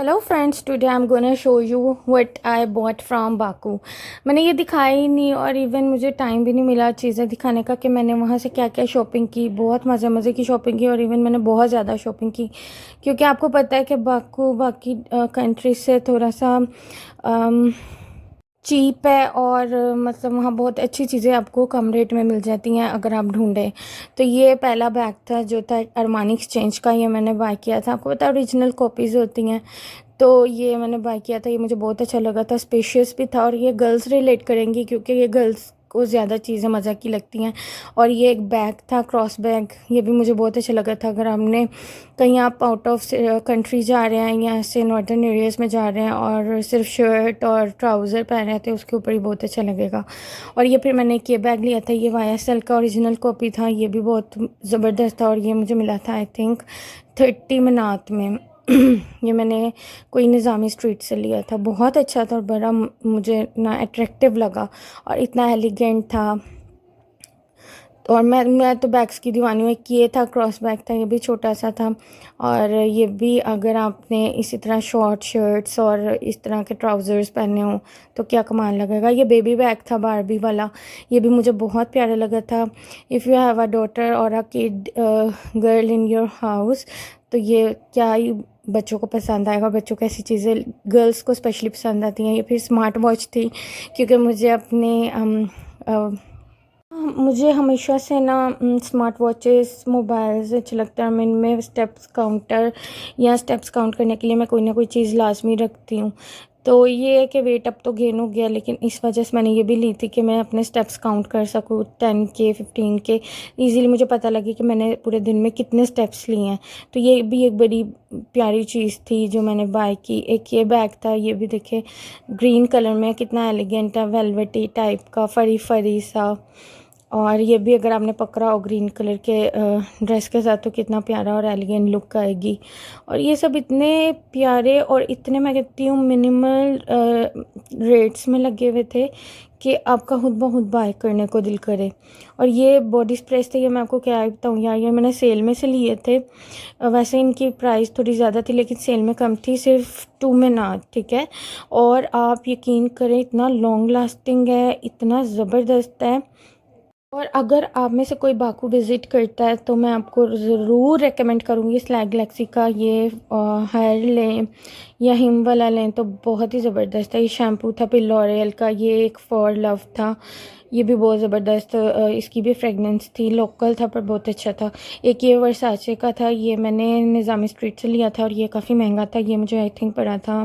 Hello friends, today I am gonna show you what I bought from Baku. मैंने ये दिखाया ही नहीं और इवन मुझे टाइम भी नहीं मिला चीज़ें दिखाने का कि मैंने वहाँ से क्या क्या शॉपिंग की। बहुत मज़े मज़े की शॉपिंग की और इवन मैंने बहुत ज़्यादा शॉपिंग की, क्योंकि आपको पता है कि बाकू बाकी कंट्रीज से थोड़ा सा चीप है और मतलब वहाँ बहुत अच्छी चीज़ें आपको कम रेट में मिल जाती हैं अगर आप ढूंढें। तो ये पहला बैग था जो था अरमानी एक्सचेंज का, ये मैंने बाय किया था। आपको पता है ओरिजिनल कॉपीज़ होती हैं, तो ये मैंने बाय किया था। ये मुझे बहुत अच्छा लगा था, स्पेशियस भी था और ये गर्ल्स रिलेट करेंगी क्योंकि ये गर्ल्स को ज़्यादा चीज़ें मज़ा की लगती हैं। और ये एक बैग था, क्रॉस बैग, ये भी मुझे बहुत अच्छा लगा था। अगर हमने कहीं आप आउट ऑफ कंट्री जा रहे हैं या ऐसे नॉर्दर्न एरियाज़ में जा रहे हैं और सिर्फ शर्ट और ट्राउज़र पहन रहे थे, उसके ऊपर ही बहुत अच्छा लगेगा। और ये फिर मैंने एक ये बैग लिया था, ये YSL का ओरिजिनल कॉपी था, ये भी बहुत ज़बरदस्त था और ये मुझे मिला था आई थिंक 30 मनात में। ये मैंने कोई निज़ामी स्ट्रीट से लिया था, बहुत अच्छा था और बड़ा मुझे ना अट्रैक्टिव लगा और इतना एलिगेंट था। और मैं तो बैग्स की दीवानी हूँ। एक ये था, क्रॉस बैग था, ये भी छोटा सा था। और ये भी अगर आपने इसी तरह शॉर्ट शर्ट्स और इस तरह के ट्राउज़र्स पहने हो तो क्या कमाल लगेगा। ये बेबी बैग था, बारबी वाला, ये भी मुझे बहुत प्यारा लगा था। If you have a daughter और a kid girl in your house, तो ये क्या ही बच्चों को पसंद आएगा। बच्चों को ऐसी चीज़ें गर्ल्स को स्पेशली पसंद आती हैं। ये फिर स्मार्ट वॉच थी, क्योंकि मुझे मुझे हमेशा से ना स्मार्ट वॉचेस, मोबाइल्स अच्छे लगते हैं। मैं इनमें स्टेप्स काउंटर या स्टेप्स काउंट करने के लिए मैं कोई ना कोई चीज़ लाजमी रखती हूँ। तो ये है कि वेट अब तो गेन हो गया, लेकिन इस वजह से मैंने ये भी ली थी कि मैं अपने स्टेप्स काउंट कर सकूँ, 10K 15K ईज़िली मुझे पता लगे कि मैंने पूरे दिन में कितने स्टेप्स लिए हैं। तो ये भी एक बड़ी प्यारी चीज़ थी जो मैंने बाय की। एक ये बैग था, ये भी देखे ग्रीन कलर में, कितना एलिगेंट है, वेलवेटी टाइप का, फरी फरी सा। और ये भी अगर आपने पकड़ा हो ग्रीन कलर के ड्रेस के साथ तो कितना प्यारा और एलिगेंट लुक आएगी। और ये सब इतने प्यारे और इतने, मैं कहती हूँ, मिनिमल रेट्स में लगे हुए थे कि आपका खुद ब खुद बाय करने को दिल करे। और ये बॉडी स्प्रेस थे, ये मैं आपको क्या बताऊँ यार, ये मैंने सेल में से लिए थे। वैसे इनकी प्राइस थोड़ी ज़्यादा थी लेकिन सेल में कम थी, सिर्फ 2 में ना, ठीक है। और आप यकीन करें, इतना लॉन्ग लास्टिंग है, इतना ज़बरदस्त है। और अगर आप में से कोई बाकू विज़िट करता है तो मैं आपको ज़रूर रेकमेंड करूँगी स्लैग गैलेक्सी का ये हेयर लें या हिम वाला लें तो बहुत ही ज़बरदस्त है। ये शैम्पू था फिर लॉरियल का, ये एक फॉर लव था, ये भी बहुत ज़बरदस्त। इसकी भी फ्रेगनेंस थी, लोकल था पर बहुत अच्छा था। एक ये वर्साचे का था, ये मैंने निज़ामी स्ट्रीट से लिया था और ये काफ़ी महंगा था। ये मुझे आई थिंक पड़ा था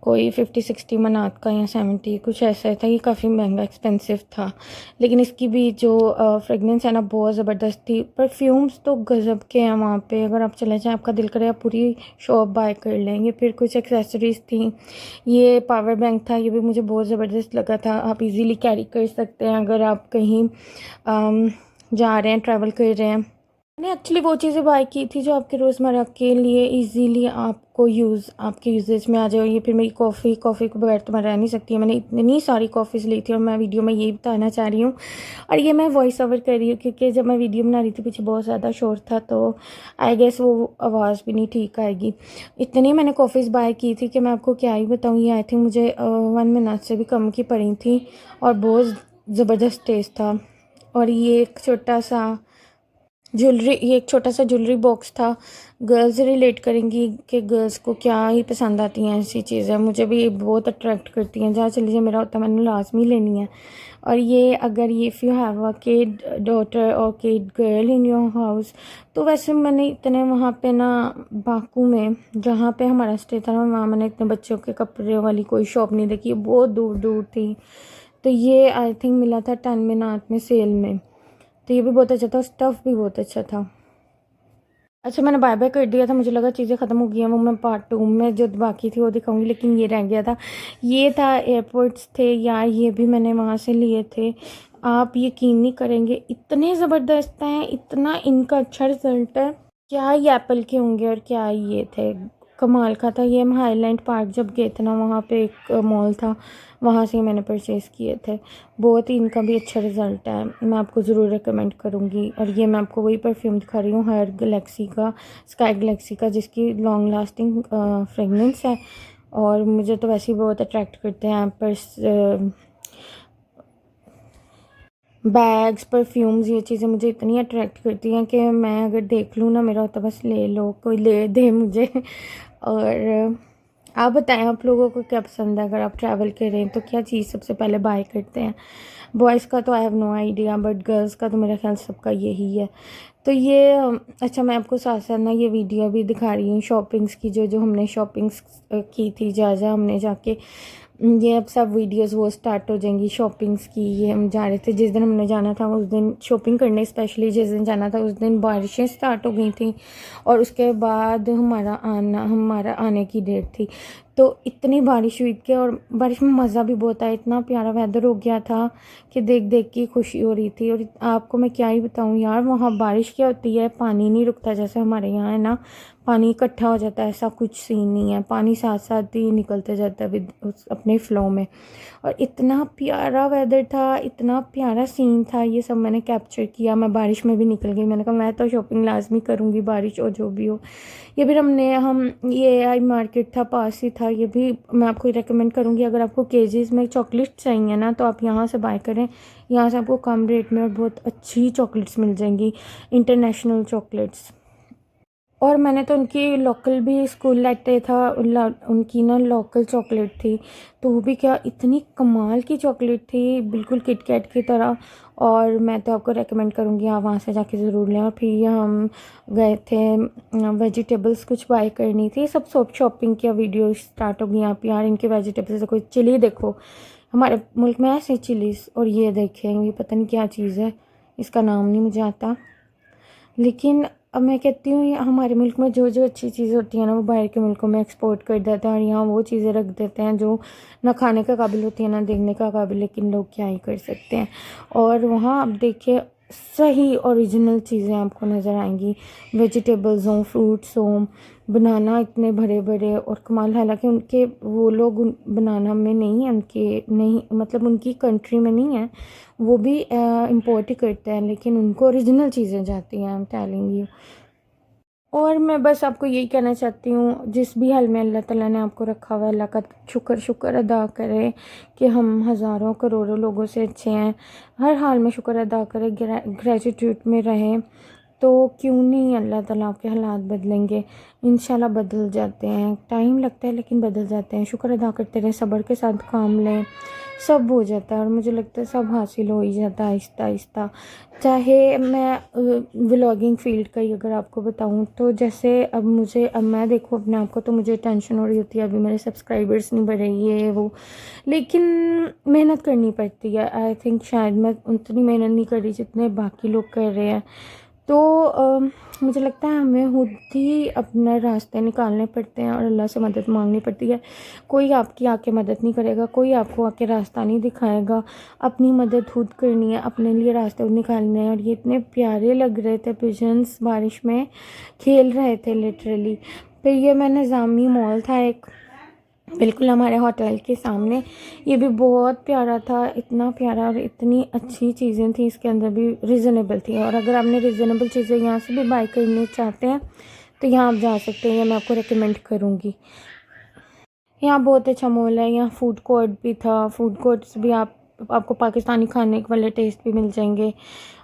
कोई 50-60 मनात का या 70, कुछ ऐसा था। ये काफ़ी महंगा एक्सपेंसिव था, लेकिन इसकी भी जो फ्रेगनेंस है ना, बहुत ज़बरदस्त थी। परफ्यूम्स तो गज़ब के हैं वहाँ पे, अगर आप चले जाएँ आपका दिल करे आप पूरी शॉप बाय कर लेंगे। फिर कुछ एक्सेसरीज़ थी, ये पावर बैंक था, ये भी मुझे बहुत ज़बरदस्त लगा था। आप इजीली कैरी कर सकते हैं अगर आप कहीं जा रहे हैं, ट्रैवल कर रहे हैं। मैंने एक्चुअली वो चीज़ें बाय की थी जो आपके रोज़मर्रा के लिए इजीली आपको आपके यूजेज में आ जाए। ये फिर मेरी कॉफ़ी के बगैर तो मैं रह नहीं सकती। मैंने इतनी सारी कॉफ़ीज़ ली थी और मैं वीडियो में यही बताना चाह रही हूँ। और ये मैं वॉइस ओवर कर रही हूँ क्योंकि जब मैं वीडियो बना रही थी पीछे बहुत ज़्यादा शोर था, तो आई गेस वो आवाज़ भी नहीं ठीक आएगी। इतनी मैंने कॉफ़ीज़ बाय की थी कि मैं आपको क्या ही बताऊँ। ये आई थिंक मुझे 1 मिनट से भी कम की पड़ी थी और बहुत ज़बरदस्त टेस्ट था। और ये एक छोटा सा ज्वेलरी, ये एक छोटा सा ज्वेलरी बॉक्स था। गर्ल्स रिलेट करेंगी कि गर्ल्स को क्या ही पसंद आती हैं ऐसी चीज़ें, मुझे भी बहुत अट्रैक्ट करती हैं। जहाँ चली जाए मेरा होता है मैंने लाजमी लेनी है। और ये अगर ये if you have a kid daughter और kid girl in your house, तो वैसे मैंने इतने वहाँ पे ना बाकू में जहाँ पे हमारा स्टे था ना, वहाँ मैंने इतने बच्चों के कपड़े वाली कोई शॉप नहीं देखी, बहुत दूर दूर थी। तो ये आई थिंक मिला था 10 मिनट में सेल में, तो ये भी बहुत अच्छा था, स्टफ़ भी बहुत अच्छा था। अच्छा, मैंने बाय बाय कर दिया था, मुझे लगा चीज़ें ख़त्म हो गई हैं, वो मैं पार्ट 2 में जो बाकी थी वो दिखाऊंगी, लेकिन ये रह गया था। ये था एयरपोर्ट्स थे यार, ये भी मैंने वहाँ से लिए थे। आप यकीन नहीं करेंगे, इतने ज़बरदस्त हैं, इतना इनका अच्छा रिज़ल्ट है। क्या ही एप्पल के होंगे और क्या ही ये थे। कमाल का था। ये हम हाईलैंड पार्क जब गए थे ना, वहाँ पे एक मॉल था, वहाँ से मैंने परचेज़ किए थे। बहुत ही इनका भी अच्छा रिज़ल्ट है, मैं आपको ज़रूर रिकमेंड करूँगी। और ये मैं आपको वही परफ्यूम दिखा रही हूँ, हायर गैलेक्सी का, स्काई गैलेक्सी का, जिसकी लॉन्ग लास्टिंग फ्रेगनेंस है। और मुझे तो वैसे ही बहुत अट्रैक्ट करते हैं पर्स, बैग्स, परफ्यूम्स, ये चीज़ें मुझे इतनी अट्रैक्ट करती हैं कि मैं अगर देख लूँ ना, मेरा होता बस ले लो, कोई ले दे मुझे। और आप बताएं, आप लोगों को क्या पसंद है? अगर आप ट्रैवल कर रहे हैं तो क्या चीज़ सबसे पहले बाय करते हैं? बॉयज़ का तो I have no idea, but girls का तो मेरा ख्याल सबका यही है। तो ये अच्छा, मैं आपको साथ साथ ना ये वीडियो भी दिखा रही हूँ शॉपिंग्स की, जो जो हमने शॉपिंग्स की थी, जहाँ जहाँ हमने जाके, ये अब सब वीडियोस वो स्टार्ट हो जाएंगी शॉपिंग्स की। ये हम जा रहे थे, जिस दिन हमने जाना था उस दिन शॉपिंग करने, स्पेशली जिस दिन जाना था उस दिन बारिशें स्टार्ट हो गई थी, और उसके बाद हमारा आने की डेट थी। तो इतनी बारिश हुई थी, और बारिश में मज़ा भी बहुत आया, इतना प्यारा वेदर हो गया था कि देख देख के खुशी हो रही थी। और आपको मैं क्या ही बताऊँ यार, वहाँ बारिश क्या होती है, पानी नहीं रुकता जैसे हमारे यहाँ है ना, पानी इकट्ठा हो जाता है, ऐसा कुछ सीन नहीं है, पानी साथ साथ ही निकलते जाता है विद अपने फ़्लो में। और इतना प्यारा वेदर था, इतना प्यारा सीन था, ये सब मैंने कैप्चर किया। मैं बारिश में भी निकल गई, मैंने कहा मैं तो शॉपिंग लाजमी करूँगी, बारिश हो जो भी हो। ये भी हम ये आई मार्केट था, पास ही था, ये भी मैं आपको रिकमेंड करूँगी। अगर आपको केजीज में चॉकलेट्स चाहिए ना, तो आप यहाँ से बाय करें, यहाँ से आपको कम रेट में और बहुत अच्छी चॉकलेट्स मिल जाएंगी, इंटरनेशनल चॉकलेट्स। और मैंने तो उनकी लोकल भी स्कूल लेते था, उनकी ना लोकल चॉकलेट थी, तो वो भी क्या इतनी कमाल की चॉकलेट थी, बिल्कुल किटकैट की तरह। और मैं तो आपको रेकमेंड करूँगी, आप वहाँ से जाके ज़रूर लें। और फिर हम गए थे, वेजिटेबल्स कुछ बाय करनी थी, सब शॉपिंग की वीडियो स्टार्ट हो गई। आप यार इनके वेजिटेबल्स देखो, चिली देखो, हमारे मुल्क में ऐसे चिलीज, और ये देखें, ये पता नहीं क्या चीज़ है, इसका नाम नहीं मुझे आता। लेकिन अब मैं कहती हूँ, ये हमारे मुल्क में जो जो अच्छी चीज़ें होती हैं ना, वो बाहर के मुल्कों में एक्सपोर्ट कर देते हैं, और यहाँ वो चीज़ें रख देते हैं जो ना खाने का काबिल होती है ना देखने का काबिल, लेकिन लोग क्या ही कर सकते हैं। और वहाँ आप देखिए, सही ओरिजिनल चीज़ें आपको नज़र आएंगी, वेजिटेबल्स हों, फ्रूट्स हों, बनाना इतने बड़े बड़े और कमाल। हालांकि उनके वो लोग बनाना में नहीं है, उनके नहीं, मतलब उनकी कंट्री में नहीं है, वो भी इम्पोर्ट ही करते हैं, लेकिन उनको ओरिजिनल चीज़ें जाती हैं, आई एम टेलिंग यू। और मैं बस आपको यही कहना चाहती हूँ, जिस भी हाल में अल्लाह ताला ने आपको रखा हुआ है, अल्लाह का शुक्र अदा करें कि हम हज़ारों करोड़ों लोगों से अच्छे हैं। हर हाल में शुक्र अदा करें, ग्रेटिट्यूड में रहें, तो क्यों नहीं अल्लाह ताला आपके हालात बदलेंगे। इंशाल्लाह बदल जाते हैं, टाइम लगता है लेकिन बदल जाते हैं। शुक्र अदा करते रहें, सब्र के साथ काम लें, सब हो जाता है। और मुझे लगता है सब हासिल हो ही जाता है आहिस्ता आहिस्ता। चाहे मैं व्लॉगिंग फ़ील्ड का ही अगर आपको बताऊं, तो जैसे अब मैं देखूं अपने आप को, तो मुझे टेंशन हो रही होती है, अभी मेरे सब्सक्राइबर्स नहीं बढ़े, ये वो, लेकिन मेहनत करनी पड़ती है। आई थिंक शायद मैं उतनी मेहनत नहीं कर रही जितने बाकी लोग कर रहे हैं। तो मुझे लगता है हमें खुद ही अपना रास्ते निकालने पड़ते हैं, और अल्लाह से मदद मांगनी पड़ती है। कोई आपकी आके मदद नहीं करेगा, कोई आपको आके रास्ता नहीं दिखाएगा, अपनी मदद खुद करनी है, अपने लिए रास्ते निकालने हैं। और ये इतने प्यारे लग रहे थे पिजन्स, बारिश में खेल रहे थे लिटरली। फिर ये मैं निज़ामी मॉल था एक, बिल्कुल हमारे होटल के सामने, ये भी बहुत प्यारा था, इतना प्यारा, और इतनी अच्छी चीज़ें थी इसके अंदर भी, रिजनेबल थी। और अगर आपने रिजनेबल चीज़ें यहाँ से भी बाय करनी चाहते हैं तो यहाँ आप जा सकते हैं, या मैं आपको रिकमेंड करूँगी। यहाँ बहुत अच्छा मॉल है, यहाँ फूड कोर्ट भी था, फूड कोर्ट्स भी आपको पाकिस्तानी खाने वाले टेस्ट भी मिल जाएंगे।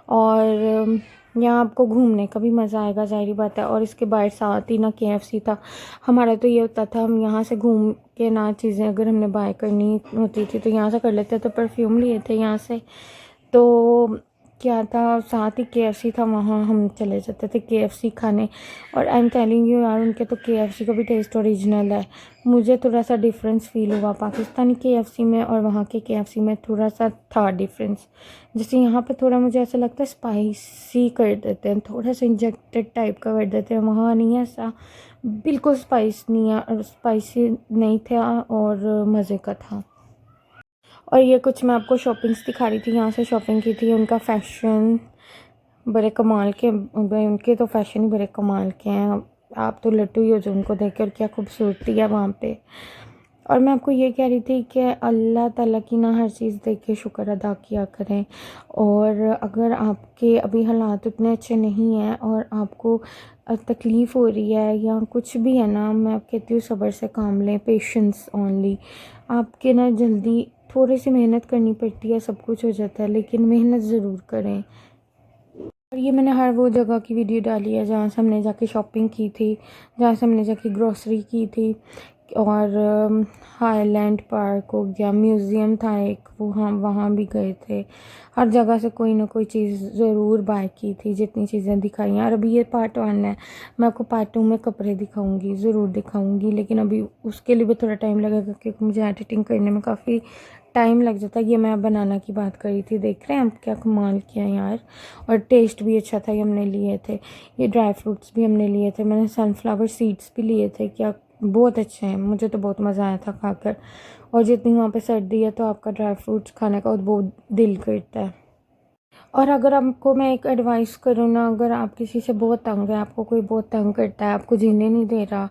और यहाँ आपको घूमने का भी मज़ा आएगा, ज़ाहिर बात है। और इसके बाहर साथ ही ना KFC था। हमारा तो ये होता था, हम यहाँ से घूम के ना चीज़ें अगर हमने बाय करनी होती थी तो यहाँ से कर लेते, तो परफ्यूम लिए थे यहाँ से, तो क्या था, साथ ही KFC था, वहाँ हम चले जाते थे KFC खाने। और आई एम टेलिंग यू यार, उनके तो KFC का भी टेस्ट ओरिजिनल है। मुझे थोड़ा सा डिफरेंस फील हुआ पाकिस्तानी KFC में और वहाँ के KFC में, थोड़ा सा था डिफरेंस। जैसे यहाँ पे थोड़ा मुझे ऐसा लगता है स्पाइसी कर देते हैं, थोड़ा सा इंजेक्टेड टाइप का कर देते हैं, वहाँ नहीं है ऐसा, बिल्कुल स्पाइस नहीं है, और स्पाइसी नहीं था, और मज़े का था। और ये कुछ मैं आपको शॉपिंग्स दिखा रही थी, यहाँ से शॉपिंग की थी। उनका फ़ैशन बड़े कमाल के, उनके तो फ़ैशन ही बड़े कमाल के हैं। आप तो लट्टू ही हो जो उनको देख कर, क्या खूबसूरती है वहाँ पे। और मैं आपको ये कह रही थी कि अल्लाह ताला की ना हर चीज़ देख के शुक्र अदा किया करें। और अगर आपके अभी हालात उतने अच्छे नहीं हैं और आपको तकलीफ़ हो रही है या कुछ भी है ना, मैं कहती हूँ सब्र से काम लें, पेशेंस ओनली। आपके ना जल्दी थोड़ी सी मेहनत करनी पड़ती है, सब कुछ हो जाता है, लेकिन मेहनत ज़रूर करें। और ये मैंने हर वो जगह की वीडियो डाली है जहाँ से हमने जाके शॉपिंग की थी, जहाँ से हमने जाके ग्रॉसरी की थी। और हाईलैंड पार्क हो गया, म्यूज़ियम था एक, वो हम वहाँ भी गए थे। हर जगह से कोई ना कोई चीज़ ज़रूर बाय की थी, जितनी चीज़ें दिखाई हैं। और अभी ये पार्ट 1 है, मैं आपको पार्ट 2 में कपड़े दिखाऊंगी, ज़रूर दिखाऊंगी, लेकिन अभी उसके लिए भी थोड़ा टाइम लगेगा क्योंकि मुझे एडिटिंग करने में काफ़ी टाइम लग जाता है। ये मैं बनाना की बात करी थी, देख रहे हैं हम क्या कमाल किया यार। और टेस्ट भी अच्छा था, ये हमने लिए थे। ये ड्राई फ्रूट्स भी हमने लिए थे, मैंने सनफ्लावर सीड्स भी लिए थे, क्या बहुत अच्छे हैं, मुझे तो बहुत मज़ा आया था खाकर। और जितनी वहाँ पे सर्दी है तो आपका ड्राई फ्रूट्स खाने का बहुत दिल करता है। और अगर आपको मैं एक एडवाइस करूँ ना, अगर आप किसी से बहुत तंग है, आपको कोई बहुत तंग करता है, आपको जीने नहीं दे रहा,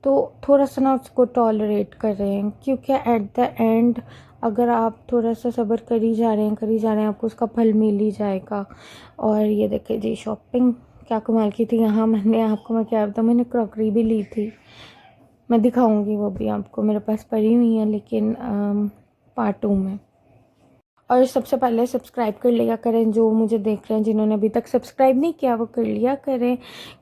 तो थोड़ा सा ना उसको टॉलरेट करें, क्योंकि एट द एंड अगर आप थोड़ा सा सब्र करी जा रहे हैं, आपको उसका फल मिल ही जाएगा। और ये देखिए जी, शॉपिंग क्या कमाल की थी। यहाँ मैंने आपको मैं क्या बताऊँ, मैंने क्रॉकरी भी ली थी, मैं दिखाऊंगी वो भी आपको, मेरे पास पड़ी हुई है, लेकिन पार्ट 2 में। और सबसे पहले सब्सक्राइब कर लिया करें, जो मुझे देख रहे हैं जिन्होंने अभी तक सब्सक्राइब नहीं किया वो कर लिया करें,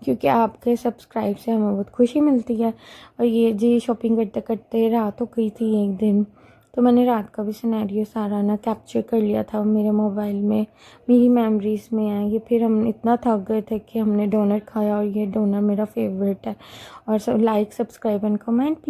क्योंकि आपके सब्सक्राइब से हमें बहुत खुशी मिलती है। और ये जी, शॉपिंग करते करते रात हो गई थी एक दिन, तो मैंने रात का भी सिनेरियो सारा ना कैप्चर कर लिया था मेरे मोबाइल में, मेरी मेमोरीज़ में है ये। फिर हम इतना थक गए थे कि हमने डोनट खाया, और ये डोनट मेरा फेवरेट है। और सब like, subscribe and comment please.